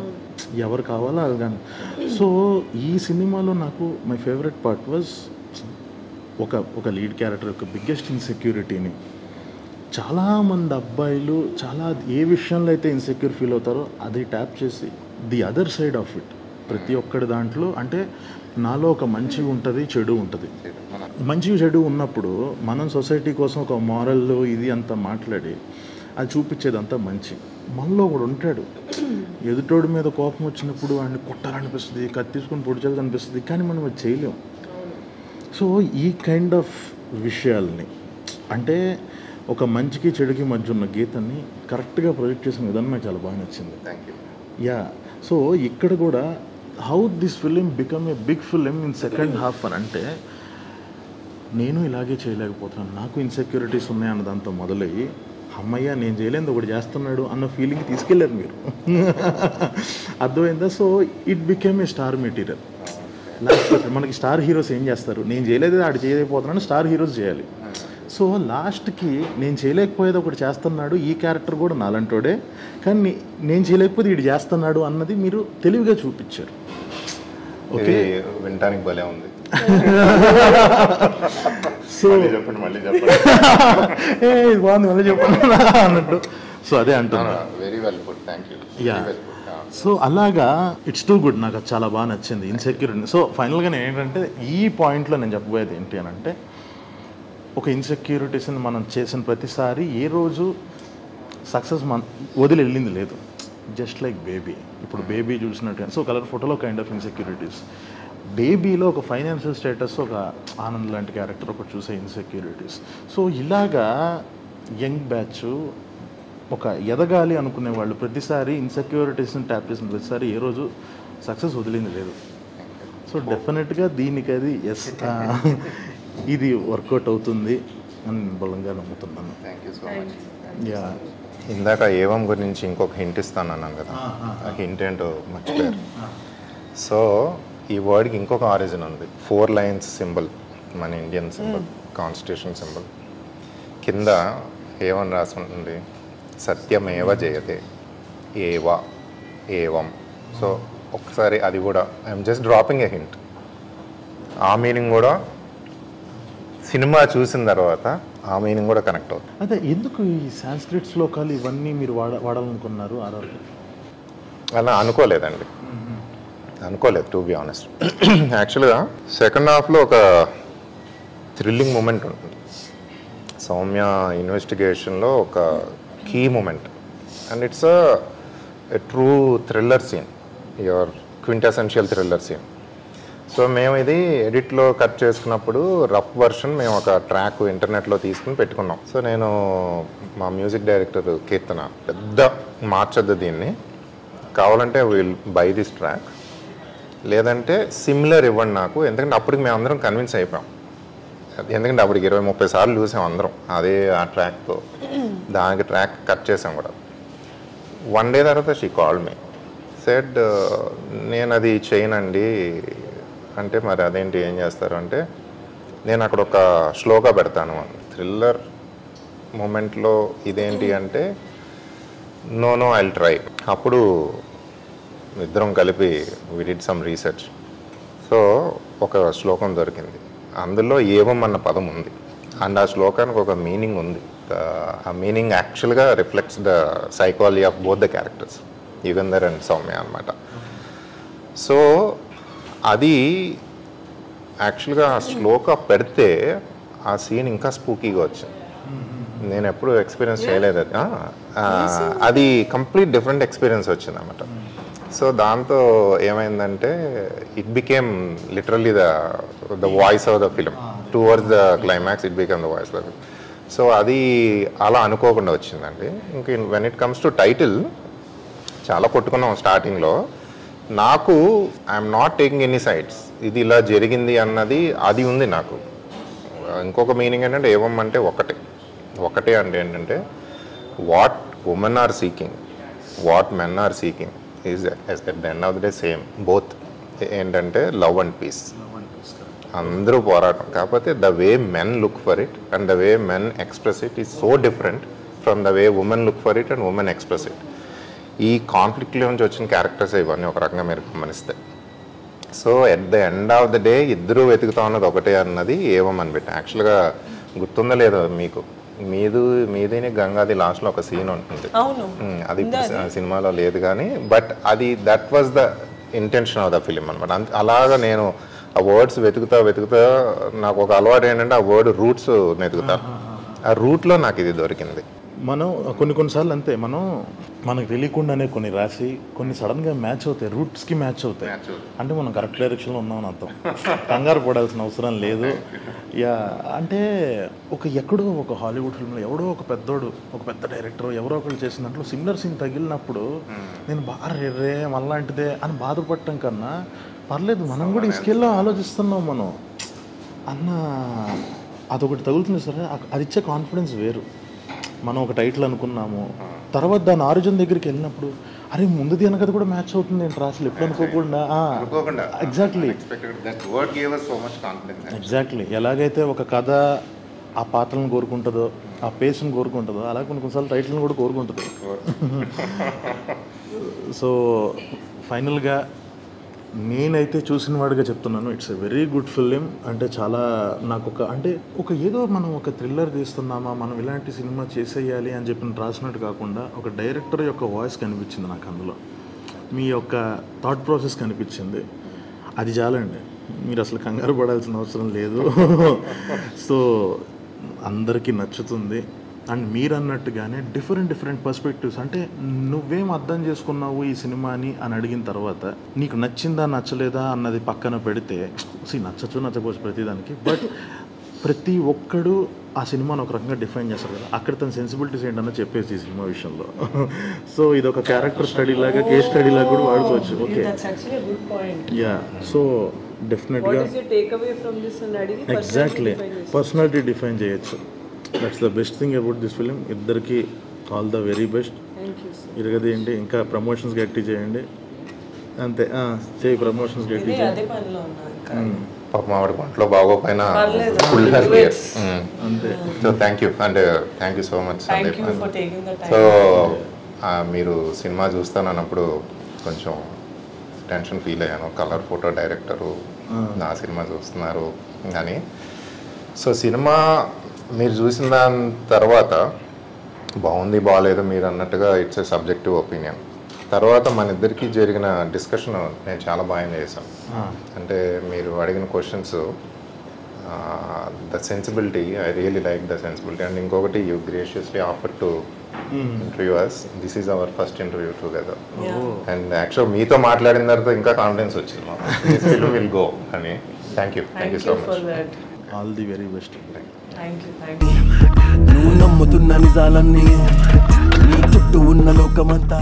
ఎవరు కావాలో అది కానీ. సో ఈ సినిమాలో నాకు మై ఫేవరెట్ పార్ట్ వాజ్ ఒక లీడ్ క్యారెక్టర్ యొక్క బిగ్గెస్ట్ ఇన్సెక్యూరిటీని చాలామంది అబ్బాయిలు ఏ విషయంలో అయితే ఇన్సెక్యూర్ ఫీల్ అవుతారో అది ట్యాప్ చేసి the other side of it ప్రతి ఒక్కటి దాంట్లో. అంటే నాలో ఒక మంచి ఉంటుంది, చెడు ఉంటుంది. మంచి చెడు ఉన్నప్పుడు మనం సొసైటీ కోసం ఒక మారల్ ఇది అంతా మాట్లాడి అది చూపించేదంతా మంచి. మనలో కూడా ఉంటాడు, ఎదుటోడి మీద కోపం వచ్చినప్పుడు వాడిని కొట్టాలనిపిస్తుంది, కత్తి తీసుకొని పొడిచాలనిపిస్తుంది, కానీ మనం అది చేయలేం. సో ఈ కైండ్ ఆఫ్ విషయాల్ని అంటే ఒక మంచికి చెడుకి మధ్య ఉన్న గీతాన్ని కరెక్ట్గా ప్రొజెక్ట్ చేసిన విధానం నాకు చాలా బాగా నచ్చింది. యా, సో ఇక్కడ కూడా how this film become a big film in second half అని అంటే, నేను ఇలాగే చేయలేకపోతున్నాను, నాకు ఇన్సెక్యూరిటీస్ ఉన్నాయన్న దాంతో మొదలయ్యి అమ్మయ్య నేను చేయలేదు ఒకటి చేస్తున్నాడు అన్న ఫీలింగ్ తీసుకెళ్ళారు మీరు. అర్థమైందా? So it became a star material. Last మనకి స్టార్ హీరోస్ ఏం చేస్తారు, నేను చేయలేదు ఆడు చేయలేకపోతున్నాను, స్టార్ హీరోస్ చేయాలి. సో లాస్ట్కి నేను చేయలేకపోయేది ఒకటి చేస్తున్నాడు, ఈ క్యారెక్టర్ కూడా నాలంటోడే, కానీ నేను చేయలేకపోతే వీడు చేస్తున్నాడు అన్నది మీరు తెలివిగా చూపించారు. ఓకే, వినటానికి భలే ఉంది. సో చెప్పండి మళ్ళీ ఇది బాగుంది మళ్ళీ చెప్పండి అన్నట్టు. సో అదే అంటున్నా, very well good, thank you. Yeah, so అలాగా ఇట్స్ టూ గుడ్, నాకు అది చాలా బాగా నచ్చింది ఇన్సెక్యూరిటీ. సో ఫైనల్గా నేను ఏంటంటే ఈ పాయింట్లో నేను చెప్పబోయేది ఏంటి అని అంటే, ఒక ఇన్సెక్యూరిటీస్ని మనం చేసిన ప్రతిసారి ఏ రోజు సక్సెస్ వదిలి వెళ్ళింది లేదు. జస్ట్ లైక్ బేబీ, ఇప్పుడు బేబీ చూసినట్టు. సో కలర్ ఫోటోలో కైండ్ ఆఫ్ ఇన్సెక్యూరిటీస్, బేబీలో ఒక ఫైనాన్షియల్ స్టేటస్, ఒక ఆనంద్ లాంటి క్యారెక్టర్ ఒకటి చూసే ఇన్సెక్యూరిటీస్. సో ఇలాగా యంగ్ బ్యాచ్ ఒక ఎదగాలి అనుకునే వాళ్ళు ప్రతిసారి ఇన్సెక్యూరిటీస్ని ట్యాప్ చేసిన ప్రతిసారి ఏ రోజు సక్సెస్ వదిలింది లేదు. సో డెఫినెట్గా దీనికి అది ఎస్ ఇది వర్కౌట్ అవుతుంది అని నేను బలంగా నమ్ముతున్నాను. Thank you so much. Yeah, ఇందాక ఏవం గురించి ఇంకొక హింట్ ఇస్తాను అన్నాను కదా, ఆ హింట్ ఏంటో మర్చిపోయారు. సో ఈ వర్డ్కి ఇంకొక ఆరిజిన్ ఉంది. 4 lines సింబల్, మన ఇండియన్ సింబల్, కాన్స్టిట్యూషన్ సింబల్. కింద ఏమని రాసి ఉంటుంది, సత్యమేవ జయతే ఏవం. సో ఒకసారి అది కూడా I'm just dropping A hint. ఆ మీనింగ్ కూడా సినిమా చూసిన తర్వాత ఆ మీనింగ్ కూడా కనెక్ట్ అవుతుంది. అదే ఎందుకు ఈ సాంస్క్రిట్ శ్లోకాలు ఇవన్నీ మీరు వాడాలనుకున్నారు? అలా అనుకోలేదండి, అనుకోలేదు టు బి ఆనెస్ట్. యాక్చువల్గా సెకండ్ హాఫ్లో ఒక థ్రిల్లింగ్ మూమెంట్ ఉంటుంది. సౌమ్య ఇన్వెస్టిగేషన్లో ఒక key moment and it's a true thriller scene, your quintessential thriller scene. So మేము ఇది ఎడిట్లో కట్ చేసుకున్నప్పుడు రఫ్ వర్షన్ మేము ఒక ట్రాక్ ఇంటర్నెట్లో తీసుకుని పెట్టుకున్నాం. సో నేను మా మ్యూజిక్ డైరెక్టర్ కీర్తన పెద్ద మార్చొద్దు దీన్ని, కావాలంటే విల్ బై దిస్ ట్రాక్, లేదంటే సిమిలర్ ఇవ్వండి నాకు, ఎందుకంటే అప్పటికి మేము అందరం కన్విన్స్ అయిపోయాం. ఎందుకంటే అప్పటికి 20-30 సార్లు చూసాం అందరం అదే ఆ ట్రాక్తో, దానికి ట్రాక్ కట్ చేసాం కూడా. వన్ డే తర్వాత షీ కాల్డ్ మీ, సెడ్ నేను అది చేయనండి అంటే, మరి అదేంటి ఏం చేస్తారు అంటే, నేను అక్కడ ఒక శ్లోక పెడతాను థ్రిల్లర్ మూమెంట్లో, ఇదేంటి అంటే నో నో ఐల్ ట్రై. అప్పుడు ఇద్దరం కలిపి we did some research. So ఒక శ్లోకం దొరికింది, అందులో ఏవం అన్న పదం ఉంది అండ్ ఆ శ్లోకానికి ఒక మీనింగ్ ఉంది. ఆ మీనింగ్ యాక్చువల్గా reflects the psychology of both the characters, Yugandhar and Soumya అనమాట. సో అది యాక్చువల్గా ఆ శ్లోక పెడితే ఆ సీన్ ఇంకా స్పూకీగా వచ్చింది. నేను ఎప్పుడు ఎక్స్పీరియన్స్ చేయలేదు అది. అది కంప్లీట్ డిఫరెంట్ ఎక్స్పీరియన్స్ వచ్చింది అన్నమాట. సో దాంతో ఏమైందంటే it became literally the voice of the film towards the climax, it became the voice of the film. So అది అలా అనుకోకుండా వచ్చిందండి. ఇంక when it comes to title చాలా కొట్టుకున్నాం స్టార్టింగ్లో. నాకు I'm not taking any sides, ఇది ఇలా జరిగింది అన్నది అది ఉంది నాకు. ఇంకొక మీనింగ్ ఏంటంటే ఏవం అంటే ఒకటే అంటే ఏంటంటే what women are seeking, what men are seeking is at the end of the day same, both. ఏంటంటే లవ్ అండ్ పీస్, అందరూ పోరాటం. కాకపోతే the way men look for it and the way men express it is so different from the way women look for it and women express it. ఈ కాన్ఫ్లిక్ట్లో నుంచి వచ్చిన క్యారెక్టర్స్ ఇవన్నీ ఒక రకంగా మీరు గమనిస్తే. So at the end of the day ఇద్దరూ వెతుకుతా ఉన్నది ఒకటే అన్నది ఏమని పెట్టి. యాక్చువల్గా గుర్తుందా లేదో మీకు, మీదిని గంగాది లాస్ట్లో ఒక సీన్ ఉంటుంది, అది సినిమాలో లేదు కానీ, బట్ అది that was the intention of the film అనమాట. అలాగా నేను ఆ వర్డ్స్ వెతుకుతా నాకు ఒక అలవాటు ఏంటంటే ఆ వర్డ్ రూట్స్ వెతుకుతాను. ఆ రూట్లో నాకు ఇది దొరికింది. మనం కొన్నిసార్లు అంతే, మనకు తెలియకుండానే కొన్ని రాసి కొన్ని సడన్గా మ్యాచ్ అవుతాయి, రూట్స్కి మ్యాచ్ అవుతాయి. అంటే మనం కరెక్ట్ డైరెక్షన్లో ఉన్నామని అర్థం, కంగారు పడాల్సిన అవసరం లేదు. యా అంటే ఎక్కడో ఒక హాలీవుడ్ ఫిల్మ్లో ఎవడో ఒక పెద్ద డైరెక్టర్ ఎవరో ఒకళ్ళు చేసిన దాంట్లో సిమిలర్ సీన్ తగిలినప్పుడు నేను బాగా రే మనలాంటిదే అని బాధపడటం కన్నా పర్లేదు మనం కూడా ఈ స్కేల్లో ఆలోచిస్తున్నాం మనం అన్న అదొకటి తగులుతుంది సరే, అది ఇచ్చే కాన్ఫిడెన్స్ వేరు. మనం ఒక టైటిల్ అనుకున్నాము, తర్వాత దాని ఆరిజిన్ దగ్గరికి వెళ్ళినప్పుడు అరే ముందుది వెనకది కూడా మ్యాచ్ అవుతుంది ఏంటి అసలు ఎప్పుడు అనుకోకుండా. ఎగ్జాక్ట్లీ ఎలాగైతే ఒక కథ ఆ పాత్రలను కోరుకుంటుందో, ఆ పేస్ని కోరుకుంటుందో, అలాగే కొన్నిసార్లు టైటిల్ని కూడా కోరుకుంటుంది. సో ఫైనల్గా నేనైతే చూసిన వాడిగా చెప్తున్నాను, it's a very good film. అంటే చాలా నాకు ఏదో మనం ఒక థ్రిల్లర్ తీస్తున్నామా, మనం ఇలాంటి సినిమా చేసేయాలి అని చెప్పి రాసినట్టు కాకుండా ఒక డైరెక్టర్ యొక్క వాయిస్ కనిపించింది నాకు అందులో, మీ యొక్క థాట్ ప్రాసెస్ కనిపించింది. అది చాలండి, మీరు అసలు కంగారు పడాల్సిన అవసరం లేదు. సో అందరికీ నచ్చుతుంది. అండ్ మీరు అన్నట్టుగానే డిఫరెంట్ పర్స్పెక్టివ్స్, అంటే నువ్వేం అర్థం చేసుకున్నావు ఈ సినిమాని అని అడిగిన తర్వాత నీకు నచ్చిందా నచ్చలేదా అన్నది పక్కన పెడితే, నచ్చకపోవచ్చు ప్రతిదానికి, బట్ ప్రతి ఒక్కడు ఆ సినిమాను ఒక రకంగా డిఫైన్ చేస్తారు కదా, అక్కడ తన సెన్సిబిలిటీస్ ఏంటన్నా చెప్పేసి ఈ సినిమా విషయంలో. సో ఇది ఒక క్యారెక్టర్ స్టడీ లాగా, కేస్ స్టడీ లాగా కూడా వాడుకోవచ్చు. Okay, yeah. సో డెఫినెట్గా ఎగ్జాక్ట్లీ పర్సనాలిటీ డిఫైన్ చేయొచ్చు. That's the best thing about this film. ఇద్దరికి ఆల్ ద వెరీ బెస్ట్. ఇరగదేయండి, ఇంకా ప్రమోషన్స్ గట్టి చేయండి, అంతే చేయి, ప్రమోషన్స్ గట్టి చేయండి. పాపం ఆవిడ ఒంట్లో బాగోపోయినా అంతే. So thank you so much. So మీరు సినిమా చూస్తానన్నప్పుడు కొంచెం టెన్షన్ ఫీల్ అయ్యాను, కలర్ ఫోటో డైరెక్టరు నా సినిమా చూస్తున్నారు అని. సో సినిమా మీరు చూసిన దాని తర్వాత బాగుంది బాగాలేదు మీరు అన్నట్టుగా ఇట్స్ ఏ సబ్జెక్టివ్ ఒపీనియన్. తర్వాత మన ఇద్దరికి జరిగిన డిస్కషన్ నేను చాలా బాగా చేశాను. అంటే మీరు అడిగిన questions the sensibility, I really like the sensibility. And ఇంకొకటి, you graciously offer to interview us. This is our first interview together. And actual మీతో మాట్లాడిన తర్వాత ఇంకా కాన్ఫిడెన్స్ వచ్చింది మాకు, విల్ గో అని. Thank you so much. All the very best. నువ్వు నమ్ముతున్న నిజాలన్నీ నీ చుట్టూ ఉన్న లోకమంతా